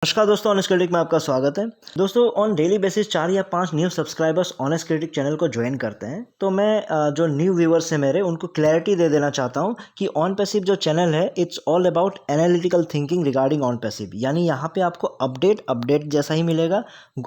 नमस्कार दोस्तों, honest critic में आपका स्वागत है। दोस्तों, ऑन डेली बेसिस 4 या 5 new subscribers honest critic channel को ज्वाइन करते हैं। तो मैं जो न्यू व्यूवर्स हैं मेरे, उनको क्लैरिटी दे देना चाहता हूं कि ऑन पैसिव जो चैनल है, it's all about analytical thinking regarding on passive. यानी यहाँ पे आपको अपडेट जैसा ही मिलेगा।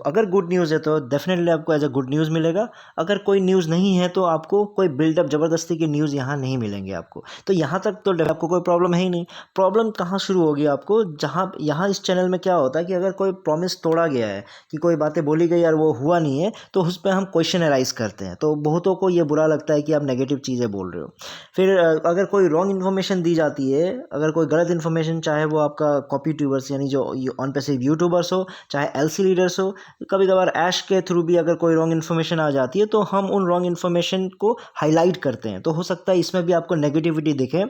अगर गुड न्यूज़ है तो डेफिनेटली आपको एज अ गुड न्यूज़ मिलेगा। अगर कोई न्यूज़ नहीं है तो आपको कोई बिल्डअप ज़बरदस्ती की न्यूज़ यहाँ नहीं मिलेंगे आपको। तो यहाँ तक तो आपको कोई प्रॉब्लम है ही नहीं। प्रॉब्लम कहाँ शुरू होगी आपको, जहाँ यहाँ इस चैनल में क्या होता है कि अगर कोई प्रॉमिस तोड़ा गया है कि कोई बातें बोली गई और वो हुआ नहीं है, तो उस पर हम क्वेश्चन अराइज करते हैं। तो बहुतों को ये बुरा लगता है कि आप नेगेटिव चीज़ें बोल रहे हो। फिर अगर कोई रॉन्ग इन्फॉर्मेशन दी जाती है, अगर कोई गलत इन्फॉर्मेशन, चाहे वो आपका कॉपी ट्यूबर्स यानी जो ऑन पैसिव यूट्यूबर्स हो, चाहे एलसी लीडर्स हो, कभी कभार ऐश के थ्रू भी अगर कोई रॉन्ग इन्फॉर्मेशन आ जाती है, तो हम उन रॉन्ग इन्फॉर्मेशन को हाईलाइट करते हैं। तो हो सकता है इसमें भी आपको नेगेटिविटी दिखे।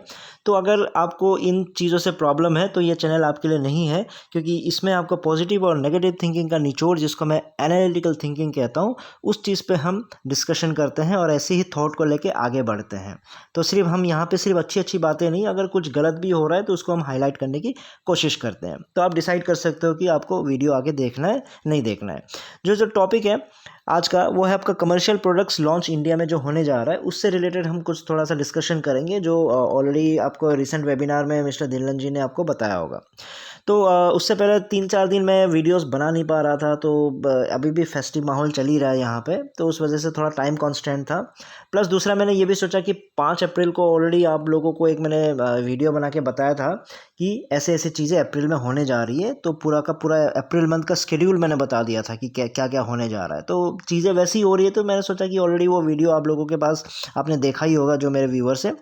तो अगर आपको इन चीज़ों से प्रॉब्लम है तो ये चैनल आपके लिए नहीं है, क्योंकि इसमें आपको पॉजिटिव और नेगेटिव थिंकिंग का निचोड़, जिसको मैं एनालिटिकल थिंकिंग कहता हूँ, उस चीज़ पे हम डिस्कशन करते हैं और ऐसे ही थॉट को लेके आगे बढ़ते हैं। तो सिर्फ हम यहाँ पे सिर्फ अच्छी अच्छी बातें नहीं, अगर कुछ गलत भी हो रहा है तो उसको हम हाईलाइट करने की कोशिश करते हैं। तो आप डिसाइड कर सकते हो कि आपको वीडियो आगे देखना है नहीं देखना है। जो जो टॉपिक है आज का, वो है आपका कमर्शियल प्रोडक्ट्स लॉन्च इंडिया में जो होने जा रहा है, उससे रिलेटेड हम कुछ थोड़ा सा डिस्कशन करेंगे, जो ऑलरेडी आपको रिसेंट वेबिनार में मिस्टर धिल्लन जी ने आपको बताया होगा। तो उससे पहले 3-4 दिन मैं वीडियोस बना नहीं पा रहा था, तो अभी भी फेस्टिव माहौल चल ही रहा है यहाँ पे, तो उस वजह से थोड़ा टाइम कॉन्स्टेंट था। प्लस दूसरा, मैंने ये भी सोचा कि 5 अप्रैल को ऑलरेडी आप लोगों को एक मैंने वीडियो बना के बताया था कि ऐसे ऐसे चीज़ें अप्रैल में होने जा रही है। तो पूरा का पूरा अप्रैल मंथ का शेड्यूल मैंने बता दिया था कि क्या क्या क्या होने जा रहा है। तो चीज़ें वैसी हो रही है, तो मैंने सोचा कि ऑलरेडी वो वीडियो आप लोगों के पास आपने देखा ही होगा, जो मेरे व्यूवर्स हैं।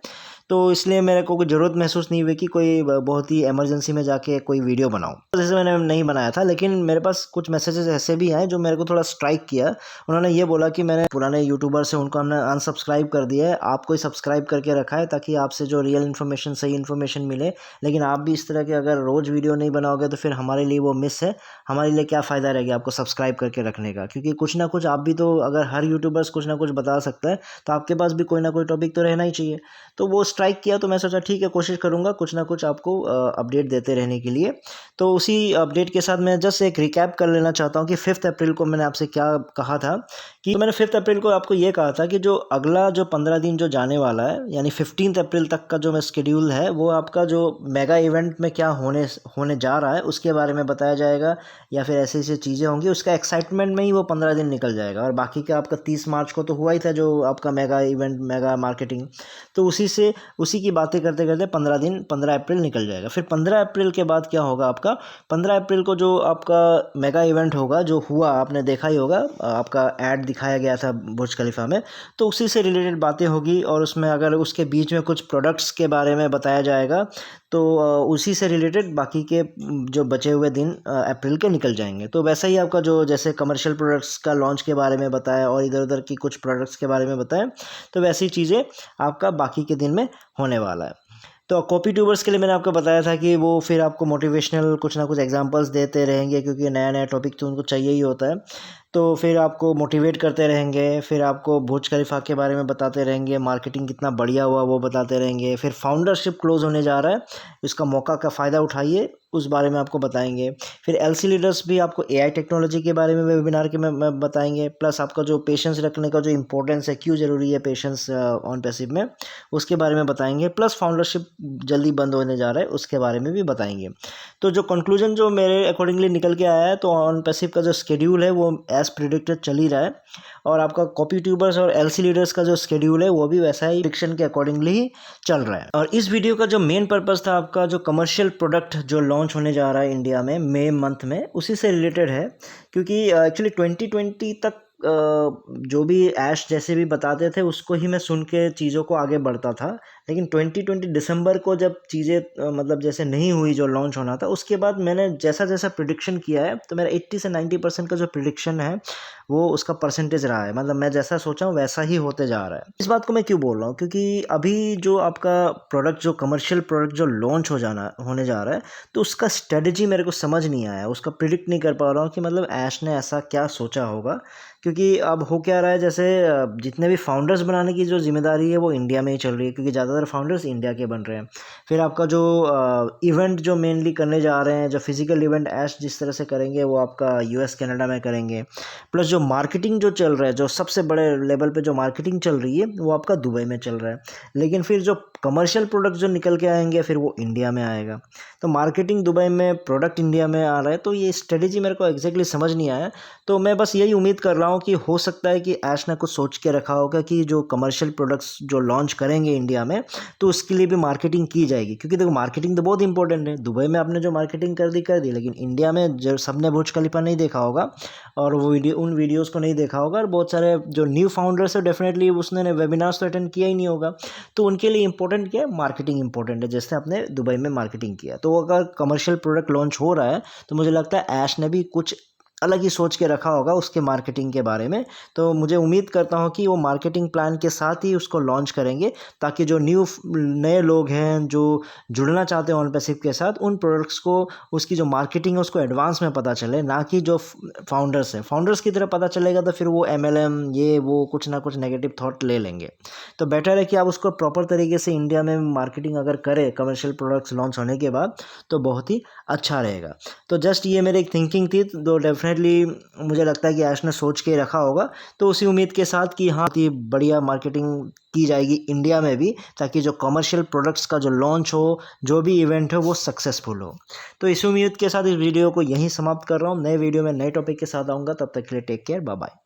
तो इसलिए मेरे को कोई ज़रूरत महसूस नहीं हुई कि कोई बहुत ही इमरजेंसी में जाके कोई वीडियो बनाऊं। तो जैसे मैंने नहीं बनाया था, लेकिन मेरे पास कुछ मैसेजेस ऐसे भी आए जो मेरे को थोड़ा स्ट्राइक किया। उन्होंने ये बोला कि मैंने पुराने यूट्यूबर से, उनको हमने अनसब्सक्राइब कर दिया है, आपको ही सब्सक्राइब करके रखा है ताकि आपसे जो रियल इन्फॉर्मेशन, सही इन्फॉर्मेशन मिले। लेकिन आप भी इस तरह के अगर रोज़ वीडियो नहीं बनाओगे तो फिर हमारे लिए वो मिस है। हमारे लिए क्या फ़ायदा रहेगा आपको सब्सक्राइब करके रखने का, क्योंकि कुछ ना कुछ आप भी तो, अगर हर यूट्यूबर्स कुछ ना कुछ बता सकता है, तो आपके पास भी कोई ना कोई टॉपिक तो रहना ही चाहिए। तो वो स्ट्राइक किया, तो मैं सोचा ठीक है, कोशिश करूँगा कुछ ना कुछ आपको अपडेट देते रहने के लिए। तो उसी अपडेट के साथ मैं जस्ट एक रिकैप कर लेना चाहता हूँ कि 5 अप्रैल को मैंने आपसे क्या कहा था। कि मैंने 5 अप्रैल को आपको ये कहा था कि जो अगला जो 15 दिन जो जाने वाला है, यानी 15 अप्रैल तक का जो मैं शेड्यूल है, वो आपका जो मेगा इवेंट में क्या होने जा रहा है उसके बारे में बताया जाएगा, या फिर ऐसी ऐसी चीज़ें होंगी, उसका एक्साइटमेंट में ही वो 15 दिन निकल जाएगा। और बाकी का आपका 30 मार्च को तो हुआ ही था जो आपका मेगा इवेंट, मेगा मार्केटिंग। तो उसी की बातें करते करते 15 दिन, 15 अप्रैल निकल जाएगा। फिर 15 अप्रैल के बाद क्या होगा आपका, 15 अप्रैल को जो आपका मेगा इवेंट होगा, जो हुआ आपने देखा ही होगा, आपका ऐड दिखाया गया था बुर्ज खलीफा में, तो उसी से रिलेटेड बातें होगी। और उसमें अगर उसके बीच में कुछ प्रोडक्ट्स के बारे में बताया जाएगा, तो उसी से रिलेटेड बाकी के जो बचे हुए दिन अप्रैल के निकल जाएंगे। तो वैसा ही आपका जो, जैसे कमर्शियल प्रोडक्ट्स का लॉन्च के बारे में बताया और इधर उधर की कुछ प्रोडक्ट्स के बारे में बताया, तो वैसी चीज़ें आपका बाकी के दिन में होने वाला है। तो कॉपी ट्यूबर्स के लिए मैंने आपको बताया था कि वो फिर आपको मोटिवेशनल कुछ ना कुछ एग्जांपल्स देते रहेंगे, क्योंकि नया नया टॉपिक तो उनको चाहिए ही होता है। तो फिर आपको मोटिवेट करते रहेंगे, फिर आपको बुर्ज खलीफा के बारे में बताते रहेंगे, मार्केटिंग कितना बढ़िया हुआ वो बताते रहेंगे। फिर फाउंडरशिप क्लोज होने जा रहा है, इसका मौका का फ़ायदा उठाइए, उस बारे में आपको बताएंगे। फिर एलसी लीडर्स भी आपको एआई टेक्नोलॉजी के बारे में वेबिनार के में बताएंगे। प्लस आपका जो पेशेंस रखने का जो इंपॉर्टेंस है, क्यों ज़रूरी है पेशेंस ऑन पैसिव में, उसके बारे में बताएंगे। प्लस फाउंडरशिप जल्दी बंद होने जा रहा है, उसके बारे में भी बताएंगे। तो जो कंक्लूजन जो मेरे अकॉर्डिंगली निकल के आया है, तो ऑन पैसिव का जो शेड्यूल है वो एज प्रिडिक्टेड चल ही रहा है। और आपका कॉपी ट्यूबर्स और एलसी लीडर्स का जो शेड्यूल है वो भी वैसा ही प्रिडिक्शन के अकॉर्डिंगली ही चल रहा है। और इस वीडियो का जो मेन पर्पस था, आपका जो कमर्शियल प्रोडक्ट जो लॉन्च होने जा रहा है इंडिया में मई मंथ में, उसी से रिलेटेड है। क्योंकि एक्चुअली 2020 तक जो भी ऐश जैसे भी बताते थे, उसको ही मैं सुन के चीज़ों को आगे बढ़ता था। लेकिन 2020 दिसंबर को जब चीज़ें मतलब जैसे नहीं हुई जो लॉन्च होना था, उसके बाद मैंने जैसा जैसा प्रिडिक्शन किया है, तो मेरा 80 से 90% का जो प्रिडिक्शन है वो उसका परसेंटेज रहा है। मतलब मैं जैसा सोचा हूँ वैसा ही होते जा रहा है। इस बात को मैं क्यों बोल रहा हूँ, क्योंकि अभी जो आपका प्रोडक्ट, जो कमर्शियल प्रोडक्ट जो लॉन्च होने जा रहा है, तो उसका स्ट्रेटजी मेरे को समझ नहीं आया, उसका प्रिडिक्ट नहीं कर पा रहा हूँ कि मतलब ऐश ने ऐसा क्या सोचा होगा। क्योंकि अब हो क्या रहा है, जैसे जितने भी फाउंडर्स बनाने की जो जिम्मेदारी है वो इंडिया में ही चल रही है, क्योंकि ज़्यादा ज़्यादातर फाउंडर्स इंडिया के बन रहे हैं। फिर आपका जो इवेंट जो मेनली करने जा रहे हैं, जो फिजिकल इवेंट ऐश जिस तरह से करेंगे वो आपका यूएस कनाडा में करेंगे। प्लस जो मार्केटिंग जो चल रहा है, जो सबसे बड़े लेवल पे जो मार्केटिंग चल रही है वो आपका दुबई में चल रहा है। लेकिन फिर जो कमर्शियल प्रोडक्ट जो निकल के आएंगे फिर वो इंडिया में आएगा। तो मार्केटिंग दुबई में, प्रोडक्ट इंडिया में आ रहा है। तो ये स्ट्रेटेजी मेरे को एग्जैक्टली समझ नहीं आया। तो मैं बस यही उम्मीद कर रहा हूँ कि हो सकता है कि ऐश ने कुछ सोच के रखा होगा कि जो कमर्शियल प्रोडक्ट्स जो लॉन्च करेंगे इंडिया में तो उसके लिए भी मार्केटिंग की जाएगी। क्योंकि देखो मार्केटिंग तो बहुत इंपॉर्टेंट है। दुबई में आपने जो मार्केटिंग कर दी, लेकिन इंडिया में जो सबने बुर्ज खलीफा नहीं देखा होगा और वो उन वीडियोज़ को नहीं देखा होगा, और बहुत सारे जो न्यू फाउंडर्स है डेफिनेटली उसने वेबिनार्स तो अटेंड किया ही नहीं होगा। तो उनके लिए इंपॉर्टेंट क्या है? मार्केटिंग इंपॉर्टेंट है, जैसे आपने दुबई में मार्केटिंग किया। तो अगर कमर्शियल प्रोडक्ट लॉन्च हो रहा है तो मुझे लगता है ऐश ने भी कुछ अलग ही सोच के रखा होगा उसके मार्केटिंग के बारे में। तो मुझे उम्मीद करता हूँ कि वो मार्केटिंग प्लान के साथ ही उसको लॉन्च करेंगे, ताकि जो नए लोग हैं जो जुड़ना चाहते हैं ऑन पैसिव के साथ, उन प्रोडक्ट्स को, उसकी जो मार्केटिंग है उसको एडवांस में पता चले, ना कि जो फाउंडर्स हैं। फाउंडर्स की तरह पता चलेगा तो फिर वो MLM ये वो कुछ ना कुछ नेगेटिव थॉट ले लेंगे। तो बेटर है कि आप उसको प्रॉपर तरीके से इंडिया में मार्केटिंग अगर करें कमर्शियल प्रोडक्ट्स लॉन्च होने के बाद तो बहुत ही अच्छा रहेगा। तो जस्ट ये मेरी एक थिंकिंग थी। तो डेफिनेटली मुझे लगता है कि ऐश ने सोच के रखा होगा। तो उसी उम्मीद के साथ कि हाँ ये बढ़िया मार्केटिंग की जाएगी इंडिया में भी, ताकि जो कमर्शियल प्रोडक्ट्स का जो लॉन्च हो, जो भी इवेंट हो, वो सक्सेसफुल हो। तो इस उम्मीद के साथ इस वीडियो को यहीं समाप्त कर रहा हूँ। नए वीडियो में नए टॉपिक के साथ आऊँगा। तब तक के लिए टेक केयर, बाय बाय।